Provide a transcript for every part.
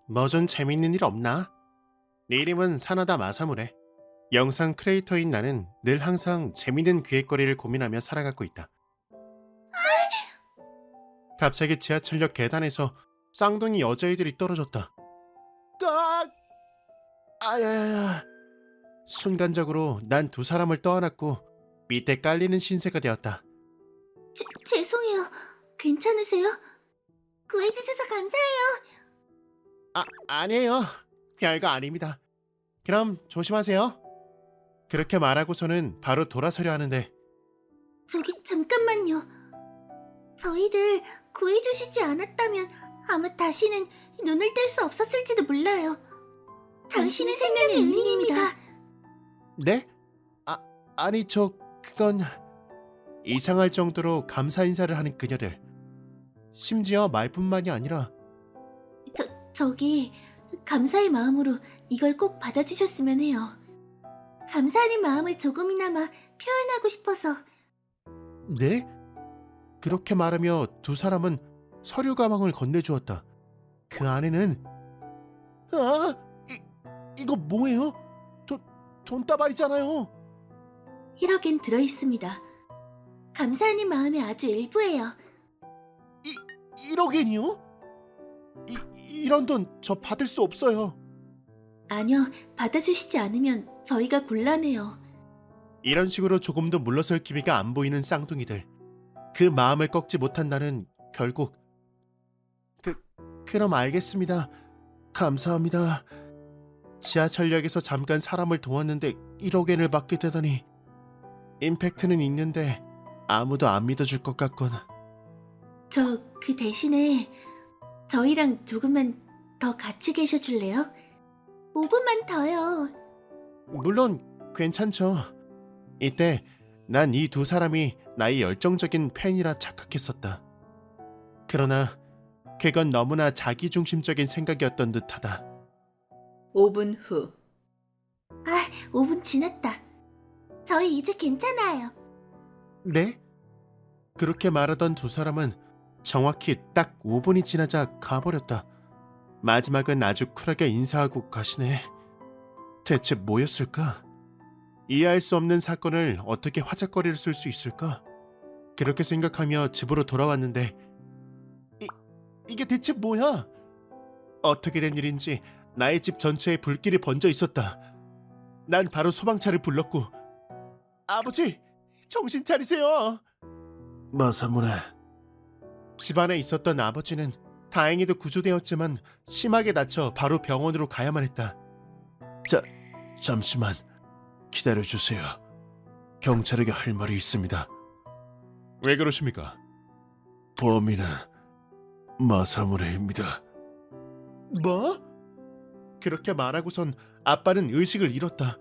뭐 좀 재밌는 일 없나? 내 이름은 사나다 마사무래. 영상 크리에이터인 나는 늘 항상 재밌는 기획거리를 고민하며 살아가고 있다. 갑자기 지하철역 계단에서 쌍둥이 여자애들이 떨어졌다. 깍! 아야야야. 순간적으로 난 두 사람을 떠안았고 밑에 깔리는 신세가 되었다. 죄송해요. 괜찮으세요? 구해주셔서 감사해요. 아니에요. 별거 아닙니다. 그럼 조심하세요. 그렇게 말하고서는 바로 돌아서려 하는데 저기 잠깐만요. 저희들 구해주시지 않았다면 아마 다시는 눈을 뗄 수 없었을지도 몰라요. 당신의 생명의 은인입니다. 네? 아니 그건 이상할 정도로 감사 인사를 하는 그녀들. 심지어 말뿐만이 아니라 저기 감사의 마음으로 이걸 꼭 받아주셨으면 해요. 감사하는 마음을 조금이나마 표현하고 싶어서. 네? 그렇게 말하며 두 사람은 서류 가방을 건네주었다. 그 안에는 이거 뭐예요? 돈다발이잖아요. 1억엔 들어있습니다. 감사하는 마음의 아주 일부예요. 1억엔이요? 이런 돈 저 받을 수 없어요. 아니요, 받아주시지 않으면 저희가 곤란해요. 이런 식으로 조금도 물러설 기미가 안 보이는 쌍둥이들. 그 마음을 꺾지 못한 나는 결국 그럼 알겠습니다. 감사합니다. 지하철역에서 잠깐 사람을 도왔는데 1억엔을 받게 되다니. 임팩트는 있는데 아무도 안 믿어줄 것 같군. 그 대신에 저희랑 조금만 더 같이 계셔줄래요? 5분만 더요. 물론 괜찮죠. 이때 난 이 두 사람이 나의 열정적인 팬이라 착각했었다. 그러나 그건 너무나 자기중심적인 생각이었던 듯하다. 5분 후. 5분 지났다. 저희 이제 괜찮아요. 네? 그렇게 말하던 두 사람은 정확히 딱 5분이 지나자 가버렸다. 마지막은 아주 쿨하게 인사하고 가시네. 대체 뭐였을까? 이해할 수 없는 사건을 어떻게 화작거리를 쓸 수 있을까? 그렇게 생각하며 집으로 돌아왔는데 이게 대체 뭐야? 어떻게 된 일인지 나의 집 전체에 불길이 번져 있었다. 난 바로 소방차를 불렀고 아버지! 정신 차리세요! 마사무네. 집안에 있었던 아버지는 다행히도 구조되었지만 심하게 다쳐 바로 병원으로 가야만 했다. 잠시만 기다려주세요. 경찰에게 할 말이 있습니다. 왜 그러십니까? 범인은 마사무네입니다. 뭐? 그렇게 말하고선 아빠는 의식을 잃었다.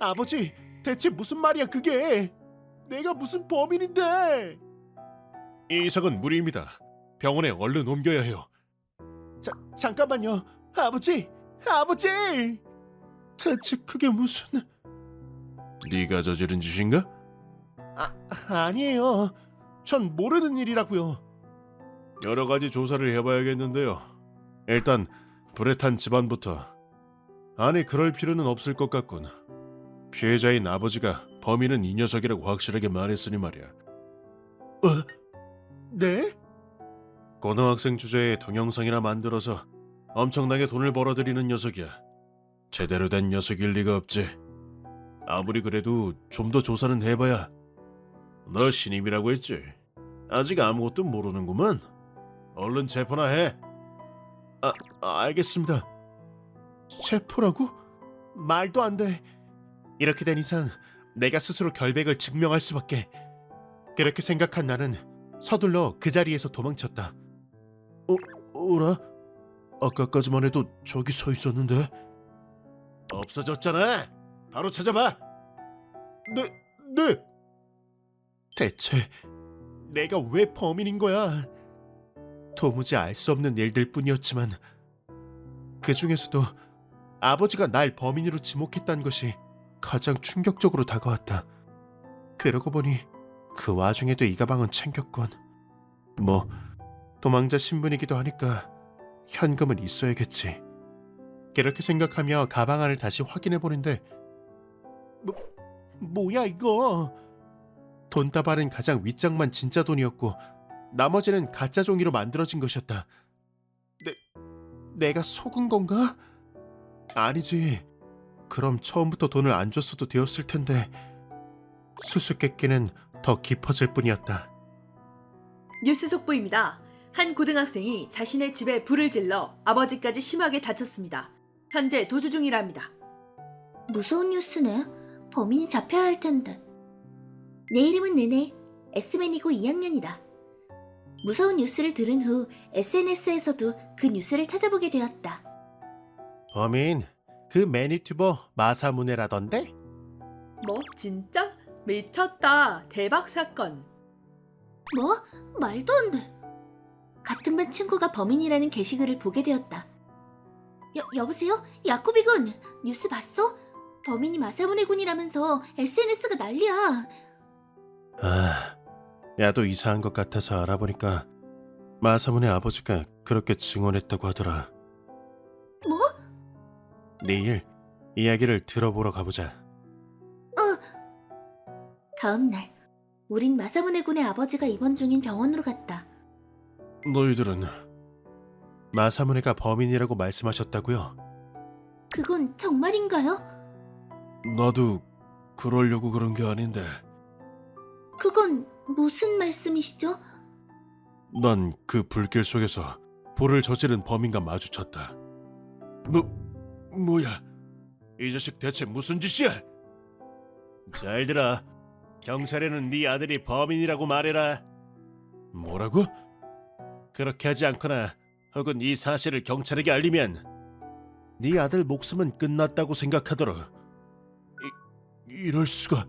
아버지, 대체 무슨 말이야 그게? 내가 무슨 범인인데? 이 이상은 무리입니다. 병원에 얼른 옮겨야 해요. 잠깐만요. 아버지! 대체 그게 무슨... 네가 저지른 짓인가? 아니에요. 전 모르는 일이라고요. 여러 가지 조사를 해봐야겠는데요. 일단 불에 탄 집안부터. 아니 그럴 필요는 없을 것 같군. 피해자인 아버지가 범인은 이 녀석이라고 확실하게 말했으니 말이야. 네? 고등학생 주제에 동영상이나 만들어서 엄청나게 돈을 벌어들이는 녀석이야. 제대로 된 녀석일 리가 없지. 아무리 그래도 좀 더 조사는 해봐야. 너 신임이라고 했지? 아직 아무것도 모르는구만. 얼른 체포나 해. 알겠습니다. 체포라고? 말도 안 돼. 이렇게 된 이상 내가 스스로 결백을 증명할 수밖에. 그렇게 생각한 나는 서둘러 그 자리에서 도망쳤다. 오라? 아까까지만 해도 저기 서 있었는데. 없어졌잖아. 바로 찾아봐. 네. 대체 내가 왜 범인인 거야? 도무지 알 수 없는 일들 뿐이었지만 그 중에서도 아버지가 날 범인으로 지목했다는 것이 가장 충격적으로 다가왔다. 그러고 보니 그 와중에도 이 가방은 챙겼건. 뭐 도망자 신분이기도 하니까 현금은 있어야겠지. 그렇게 생각하며 가방 안을 다시 확인해 보는데 뭐야 이거? 돈다발은 가장 윗장만 진짜 돈이었고 나머지는 가짜 종이로 만들어진 것이었다. 내가 속은 건가? 아니지. 그럼 처음부터 돈을 안 줬어도 되었을 텐데 수수께끼는 더 깊어질 뿐이었다. 뉴스 속보입니다. 한 고등학생이 자신의 집에 불을 질러 아버지까지 심하게 다쳤습니다. 현재 도주 중이랍니다. 무서운 뉴스네. 범인이 잡혀야 할 텐데. 내 이름은 느네. S맨이고 2학년이다. 무서운 뉴스를 들은 후 SNS에서도 그 뉴스를 찾아보게 되었다. 범인 그 매니튜버 마사무네라던데? 뭐? 진짜? 미쳤다. 대박 사건. 뭐? 말도 안 돼. 같은 반 친구가 범인이라는 게시글을 보게 되었다. 여보세요? 야코비 군, 뉴스 봤어? 범인이 마사무네 군이라면서 SNS가 난리야. 아, 야도 이상한 것 같아서 알아보니까 마사무네 아버지가 그렇게 증언했다고 하더라. 뭐? 내일 이야기를 들어보러 가보자. 다음 날, 우린 마사무네 군의 아버지가 입원 중인 병원으로 갔다. 너희들은 마사무네가 범인이라고 말씀하셨다고요? 그건 정말인가요? 나도 그러려고 그런 게 아닌데. 그건 무슨 말씀이시죠? 난 그 불길 속에서 불을 저지른 범인과 마주쳤다. 뭐야? 이 자식 대체 무슨 짓이야? 잘 들어. 경찰에는 네 아들이 범인이라고 말해라. 뭐라고? 그렇게 하지 않거나 혹은 이 사실을 경찰에게 알리면 네 아들 목숨은 끝났다고 생각하도록. 이럴 수가.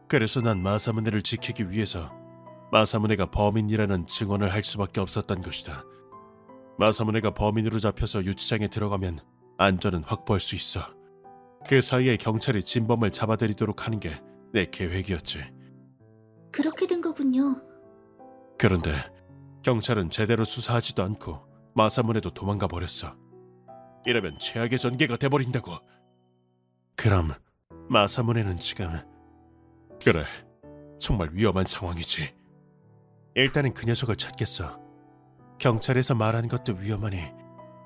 그래서 난 마사무네를 지키기 위해서 마사무네가 범인이라는 증언을 할 수밖에 없었던 것이다. 마사무네가 범인으로 잡혀서 유치장에 들어가면 안전은 확보할 수 있어. 그 사이에 경찰이 진범을 잡아들이도록 하는 게 내 계획이었지. 그렇게 된 거군요. 그런데 경찰은 제대로 수사하지도 않고 마사무네도 도망가 버렸어. 이러면 최악의 전개가 돼버린다고. 그럼 마사무네는 지금... 그래, 정말 위험한 상황이지. 일단은 그 녀석을 찾겠어. 경찰에서 말하는 것도 위험하니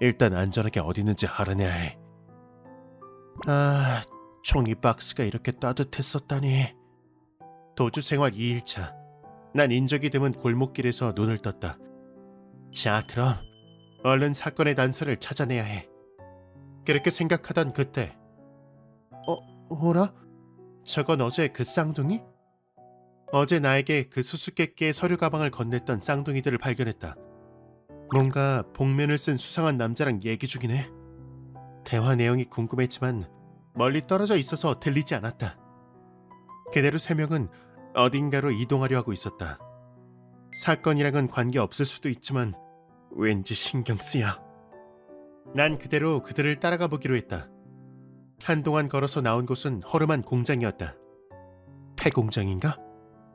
일단 안전하게 어디 있는지 알아내야 해. 아, 종이 박스가 이렇게 따뜻했었다니. 도주 생활 2일차. 난 인적이 드문 골목길에서 눈을 떴다. 자, 그럼 얼른 사건의 단서를 찾아내야 해. 그렇게 생각하던 그때 어라? 저건 어제 그 쌍둥이? 어제 나에게 그 수수께끼의 서류 가방을 건넸던 쌍둥이들을 발견했다. 뭔가 복면을 쓴 수상한 남자랑 얘기 중이네. 대화 내용이 궁금했지만 멀리 떨어져 있어서 들리지 않았다. 그대로 세 명은 어딘가로 이동하려 하고 있었다. 사건이랑은 관계없을 수도 있지만 왠지 신경 쓰여. 난 그대로 그들을 따라가 보기로 했다. 한동안 걸어서 나온 곳은 허름한 공장이었다. 폐공장인가?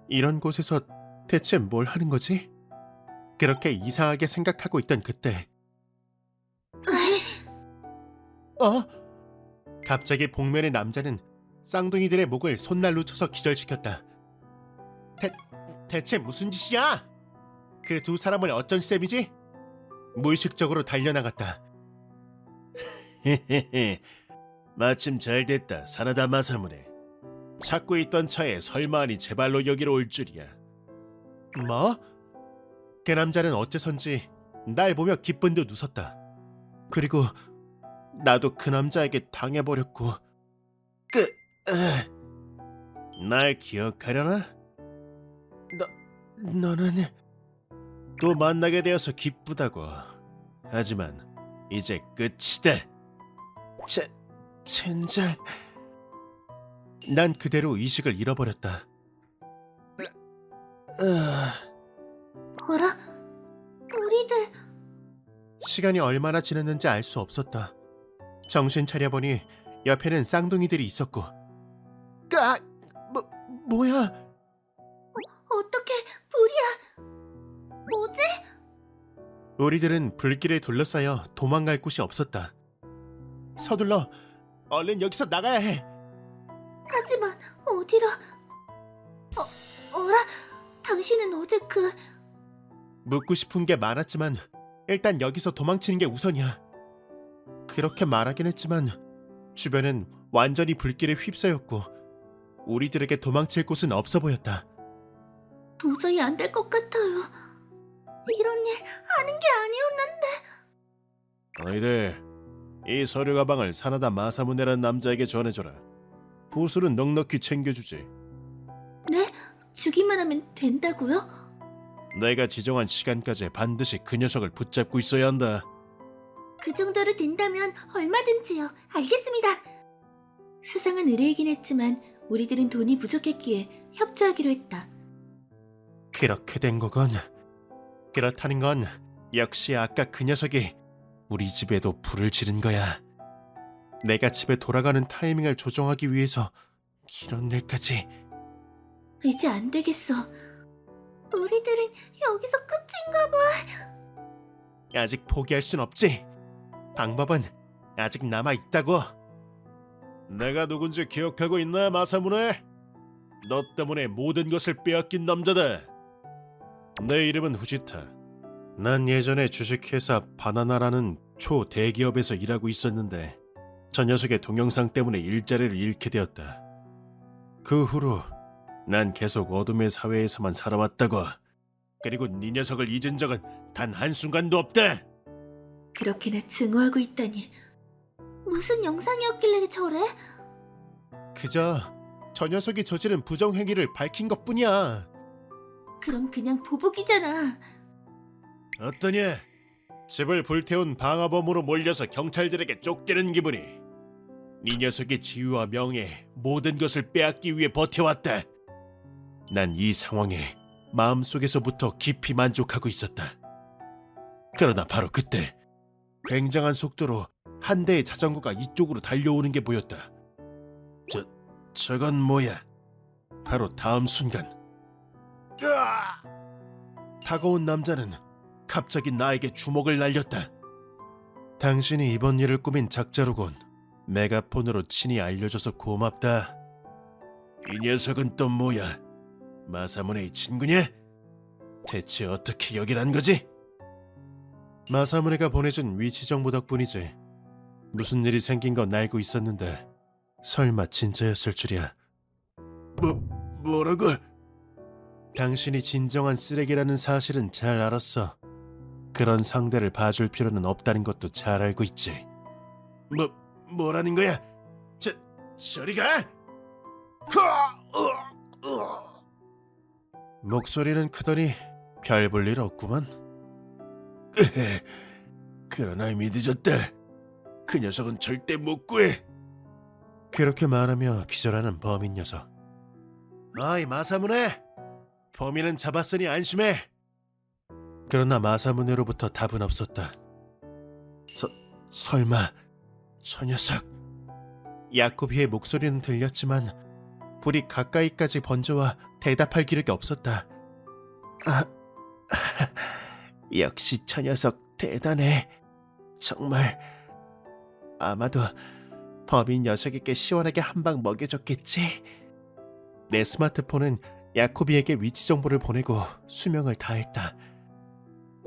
이런 곳에서 대체 뭘 하는 거지? 그렇게 이상하게 생각하고 있던 그때 갑자기 복면의 남자는 쌍둥이들의 목을 손날로 쳐서 기절시켰다. 대체 무슨 짓이야? 그 두 사람을 어쩐 셈이지? 무의식적으로 달려나갔다. 마침 잘 됐다, 사나다 마사무네. 찾고 있던 차에 설마하니 제 발로 여기로 올 줄이야. 뭐? 그 남자는 어째선지 날 보며 기쁜 듯 웃었다. 그리고 나도 그 남자에게 당해버렸고. 날 기억하려나? 너는 또 만나게 되어서 기쁘다고. 하지만 이제 끝이다. 젠장. 난 그대로 의식을 잃어버렸다. 어라? 우리들... 시간이 얼마나 지났는지 알 수 없었다. 정신 차려보니 옆에는 쌍둥이들이 있었고. 뭐야? 어떻게 불이야? 뭐지? 우리들은 불길에 둘러싸여 도망갈 곳이 없었다. 서둘러, 얼른 여기서 나가야 해. 하지만 어디라... 어라? 당신은 어제 묻고 싶은 게 많았지만 일단 여기서 도망치는 게 우선이야. 그렇게 말하긴 했지만 주변은 완전히 불길에 휩싸였고 우리들에게 도망칠 곳은 없어 보였다. 도저히 안 될 것 같아요. 이런 일 하는 게 아니었는데. 너희들, 이 서류 가방을 사나다 마사무네라는 남자에게 전해줘라. 보술은 넉넉히 챙겨주지. 네? 주기만 하면 된다고요? 내가 지정한 시간까지 반드시 그 녀석을 붙잡고 있어야 한다. 그 정도로 된다면 얼마든지요. 알겠습니다. 수상한 의뢰이긴 했지만 우리들은 돈이 부족했기에 협조하기로 했다. 그렇게 된 거건, 그렇다는 건 역시 아까 그 녀석이 우리 집에도 불을 지른 거야. 내가 집에 돌아가는 타이밍을 조정하기 위해서 이런 일까지. 이제 안 되겠어. 우리들은 여기서 끝인가 봐. 아직 포기할 순 없지. 방법은 아직 남아 있다고. 내가 누군지 기억하고 있나, 마사무네? 너 때문에 모든 것을 빼앗긴 남자다. 내 이름은 후지타. 난 예전에 주식회사 바나나라는 초대기업에서 일하고 있었는데 저 녀석의 동영상 때문에 일자리를 잃게 되었다. 그 후로 난 계속 어둠의 사회에서만 살아왔다고. 그리고 네 녀석을 잊은 적은 단 한순간도 없다. 그렇게나 증오하고 있다니. 무슨 영상이었길래 저래? 그저 저 녀석이 저지른 부정행위를 밝힌 것뿐이야. 그럼 그냥 보복이잖아. 어떠냐? 집을 불태운 방화범으로 몰려서 경찰들에게 쫓기는 기분이. 네 녀석의 지위와 명예, 모든 것을 빼앗기 위해 버텨왔다. 난 이 상황에 마음속에서부터 깊이 만족하고 있었다. 그러나 바로 그때 굉장한 속도로 한 대의 자전거가 이쪽으로 달려오는 게 보였다. 저건 뭐야? 바로 다음 순간 으아! 다가온 남자는 갑자기 나에게 주먹을 날렸다. 당신이 이번 일을 꾸민 작자로군. 메가폰으로 친히 알려줘서 고맙다. 이 녀석은 또 뭐야? 마사무네의 친구냐? 대체 어떻게 여길 안 거지? 마사무네가 보내준 위치 정보 덕분이지. 무슨 일이 생긴 건 알고 있었는데 설마 진짜였을 줄이야. 뭐라고? 당신이 진정한 쓰레기라는 사실은 잘 알았어. 그런 상대를 봐줄 필요는 없다는 것도 잘 알고 있지. 뭐라는 거야? 저리 가! 목소리는 크더니 별 볼 일 없구만. 그러나 이미 늦었다. 그 녀석은 절대 못 구해. 그렇게 말하며 기절하는 범인 녀석. 어이 마사무네, 범인은 잡았으니 안심해. 그러나 마사무네로부터 답은 없었다. 설마 저 녀석. 야코비의 목소리는 들렸지만 불이 가까이까지 번져와 대답할 기력이 없었다. 역시 저 녀석 대단해. 정말. 아마도 범인 녀석에게 시원하게 한 방 먹여줬겠지. 내 스마트폰은 야코비에게 위치 정보를 보내고 수명을 다했다.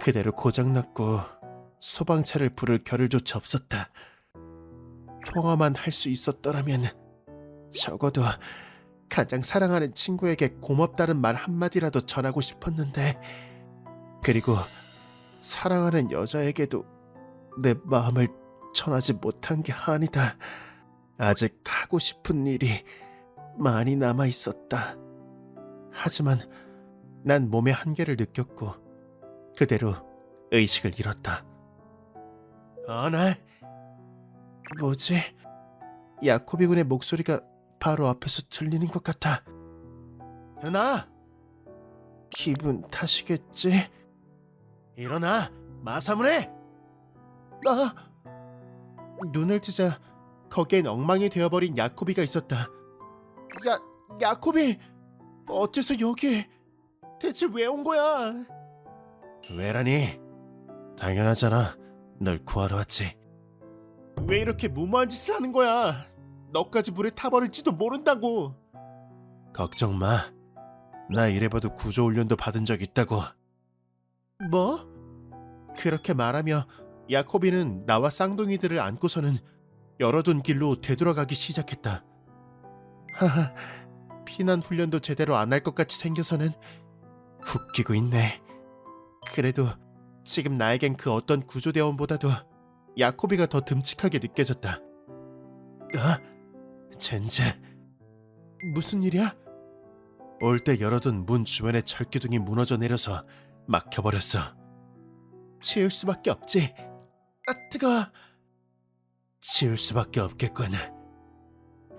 그대로 고장났고 소방차를 부를 겨를조차 없었다. 통화만 할 수 있었더라면 적어도 가장 사랑하는 친구에게 고맙다는 말 한마디라도 전하고 싶었는데, 그리고 사랑하는 여자에게도 내 마음을 전하지 못한 게 아니다. 아직 하고 싶은 일이 많이 남아 있었다. 하지만 난 몸의 한계를 느꼈고 그대로 의식을 잃었다. 나 뭐지? 야코비 군의 목소리가 바로 앞에서 들리는 것 같아. 일어나! 기분 탓이겠지? 일어나! 마사무네! 눈을 뜨자 거기엔 엉망이 되어버린 야코비가 있었다. 야코비! 어째서 여기? 대체 왜 온 거야? 왜라니? 당연하잖아. 널 구하러 왔지. 왜 이렇게 무모한 짓을 하는 거야? 너까지 물에 타버릴지도 모른다고. 걱정 마. 나 이래봐도 구조훈련도 받은 적 있다고. 뭐? 그렇게 말하며 야코비는 나와 쌍둥이들을 안고서는 열어둔 길로 되돌아가기 시작했다. 하하, 피난 훈련도 제대로 안 할 것 같이 생겨서는 웃기고 있네. 그래도 지금 나에겐 그 어떤 구조대원보다도 야코비가 더 듬직하게 느껴졌다. 젠제, 무슨 일이야? 올 때 열어둔 문 주변의 철기둥이 무너져 내려서 막혀버렸어. 치울 수밖에 없지. 뜨거워. 치울 수밖에 없겠군.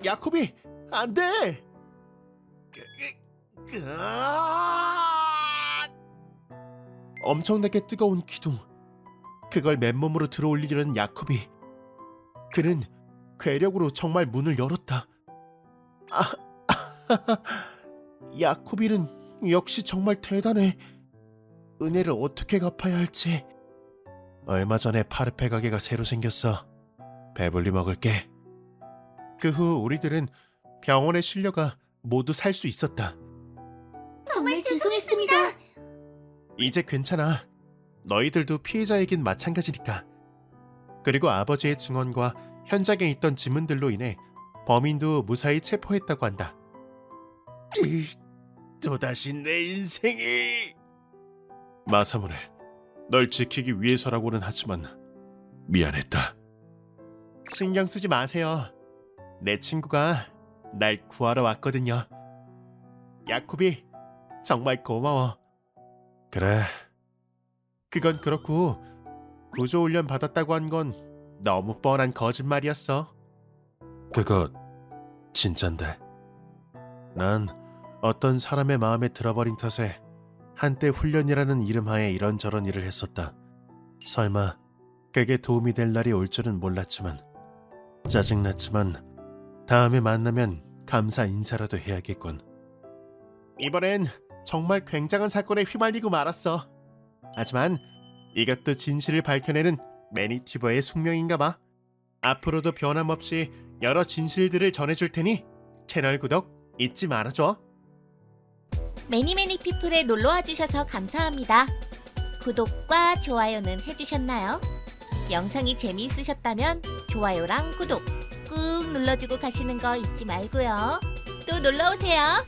야코비, 안 돼! 엄청나게 뜨거운 기둥. 그걸 맨몸으로 들어올리려는 야코비. 그는 괴력으로 정말 문을 열었다. 야코비는 역시 정말 대단해. 은혜를 어떻게 갚아야 할지. 얼마 전에 파르페 가게가 새로 생겼어. 배불리 먹을게. 그 후 우리들은 병원에 실려가 모두 살 수 있었다. 정말 죄송했습니다. 이제 괜찮아. 너희들도 피해자이긴 마찬가지니까. 그리고 아버지의 증언과 현장에 있던 지문들로 인해 범인도 무사히 체포했다고 한다. 또다시 내 인생이... 마사무네, 널 지키기 위해서라고는 하지만 미안했다. 신경 쓰지 마세요. 내 친구가 날 구하러 왔거든요. 야코비, 정말 고마워. 그래. 그건 그렇고 구조훈련 받았다고 한 건 너무 뻔한 거짓말이었어. 그거 진짠데. 난 어떤 사람의 마음에 들어버린 탓에 한때 훈련이라는 이름하에 이런저런 일을 했었다. 설마 그게 도움이 될 날이 올 줄은 몰랐지만, 짜증났지만 다음에 만나면 감사 인사라도 해야겠군. 이번엔 정말 굉장한 사건에 휘말리고 말았어. 하지만 이것도 진실을 밝혀내는 매니튜버의 숙명인가 봐. 앞으로도 변함없이 여러 진실들을 전해줄 테니 채널 구독 잊지 말아줘. 매니매니 피플에 놀러와 주셔서 감사합니다. 구독과 좋아요는 해주셨나요? 영상이 재미있으셨다면 좋아요랑 구독 꾹 눌러주고 가시는 거 잊지 말고요. 또 놀러오세요.